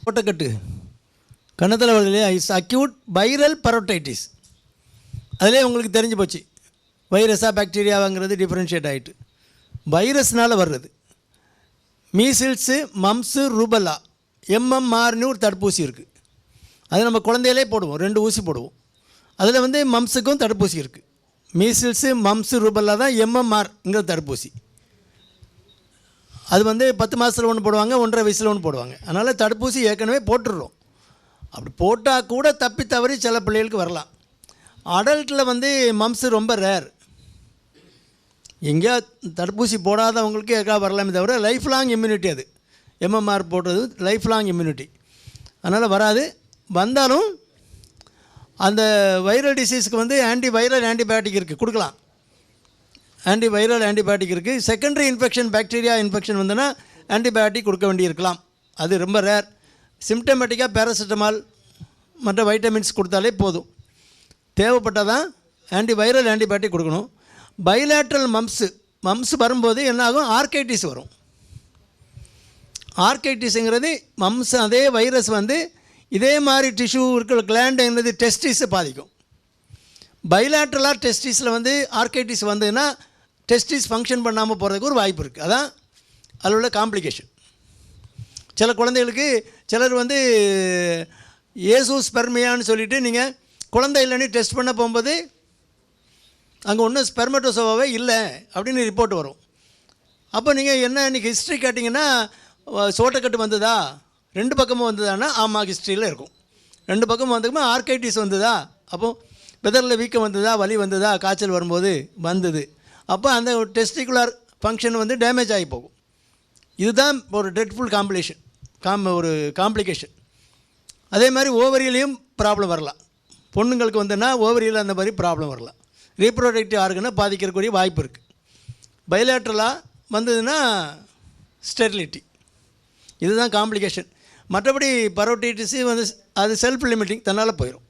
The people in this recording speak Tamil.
ஓட்டக்கட்டு கன்னத்தில் வருது இல்லையா, இஸ் அக்யூட் வைரல் பரோட்டைட்டிஸ். அதிலே உங்களுக்கு தெரிஞ்சு போச்சு வைரஸாக பாக்டீரியாவாங்கிறது டிஃப்ரென்ஷியேட் ஆகிட்டு. வைரஸ்னால் வர்றது மீசில்ஸு, மம்ஸு, ரூபல்லா, எம்எம்ஆர்னு ஒரு தடுப்பூசி இருக்குது. அது நம்ம குழந்தையிலே போடுவோம், 2 ஊசி போடுவோம். அதில் வந்து மம்ஸுக்கும் தடுப்பூசி இருக்குது. மீசில்ஸு, மம்ஸு, ரூபல்லா தான் எம்எம்ஆர்ங்கிற தடுப்பூசி. அது வந்து 10 மாதத்தில் ஒன்று போடுவாங்க, 1.5 வயசில் ஒன்று போடுவாங்க. அதனால் தடுப்பூசி ஏற்கனவே போட்டுடுறோம். அப்படி போட்டால் கூட தப்பி தவறி சில பிள்ளைகளுக்கு வரலாம். அடல்ட்டில் வந்து மம்ஸு ரொம்ப ரேர். எங்கேயா தடுப்பூசி போடாதவங்களுக்கு எதுக்காக வரலாமே தவிர லைஃப் லாங் இம்யூனிட்டி. அது எம்எம்ஆர் போடுறது லைஃப் லாங் இம்யூனிட்டி. அதனால் வராது. வந்தாலும் அந்த வைரல் டிசீஸுக்கு வந்து ஆன்டிவைரல் ஆன்டிபயோட்டிக் இருக்குது, கொடுக்கலாம். ஆன்டிவைரல் ஆன்டிபயோட்டிக் இருக்குது. செகண்டரி இன்ஃபெக்ஷன், பாக்டீரியா இன்ஃபெக்ஷன் வந்ததுன்னா ஆன்டிபயோட்டிக் கொடுக்க வேண்டியிருக்கலாம். அது ரொம்ப ரேர். சிம்டமேட்டிக்காக பேராசிட்டமால் மற்ற வைட்டமின்ஸ் கொடுத்தாலே போதும். தேவைப்பட்டால் தான் ஆன்டிவைரல் ஆன்டிபயோட்டிக் கொடுக்கணும். பைலேட்ரல் மம்ஸு வரும்போது என்ன ஆகும், ஆர்கைட்டிஸ் வரும். ஆர்கைட்டிஸுங்கிறது மம்ஸ், அதே வைரஸ் வந்து இதே மாதிரி டிஷ்யூ இருக்கிற கிளாண்டுங்கிறது டெஸ்டிஸை பாதிக்கும். பைலேட்ரலாக டெஸ்டிஸில் வந்து ஆர்கைட்டிஸ் வந்ததுன்னா டெஸ்டிஸ் ஃபங்க்ஷன் பண்ணாமல் போகிறதுக்கு ஒரு வாய்ப்பு இருக்குது. அதான் அதில் உள்ள காம்ப்ளிகேஷன். சில குழந்தைகளுக்கு சிலர் வந்து ஏசோஸ்பெர்மியான்னு சொல்லிவிட்டு நீங்கள் குழந்தை இல்லைன்னு டெஸ்ட் பண்ண போகும்போது அங்கே ஒன்றும் ஸ்பெர்மட்டோசோவாவே இல்லை அப்படின்னு ரிப்போர்ட் வரும். அப்போ நீங்கள் என்ன இன்றைக்கி ஹிஸ்ட்ரி கேட்டிங்கன்னா சோட்டக்கட்டு வந்ததா, 2 பக்கமும் வந்ததான்னா ஆமாம் ஹிஸ்ட்ரியில் இருக்கும். 2 பக்கமும் வந்ததுக்குமா ஆர்கைட்டிஸ் வந்ததா, அப்போது வெதரில் வீக்கம் வந்ததா, வலி வந்ததா, காய்ச்சல் வரும்போது வந்தது. அப்போ அந்த டெஸ்டிகுலர் ஃபங்க்ஷன் வந்து டேமேஜ் ஆகி போகும். இதுதான் ஒரு ட்ரெட்ஃபுல் ஒரு காம்ப்ளிகேஷன். அதே மாதிரி ஓவரியிலையும் ப்ராப்ளம் வரலாம். பொண்ணுங்களுக்கு வந்ததுன்னா ஓவரியில் அந்த மாதிரி ப்ராப்ளம் வரலாம். ரீப்ரொடக்டிவ் ஆர்கனை பாதிக்கக்கூடிய வாய்ப்பு இருக்குது. பைலேட்ரலாக வந்ததுன்னா ஸ்டெரிலிட்டி. இதுதான் காம்ப்ளிகேஷன். மற்றபடி பரோட்டிட்டிஸு வந்து அது செல்ஃப் லிமிட்டிங், தன்னால் போயிடும்.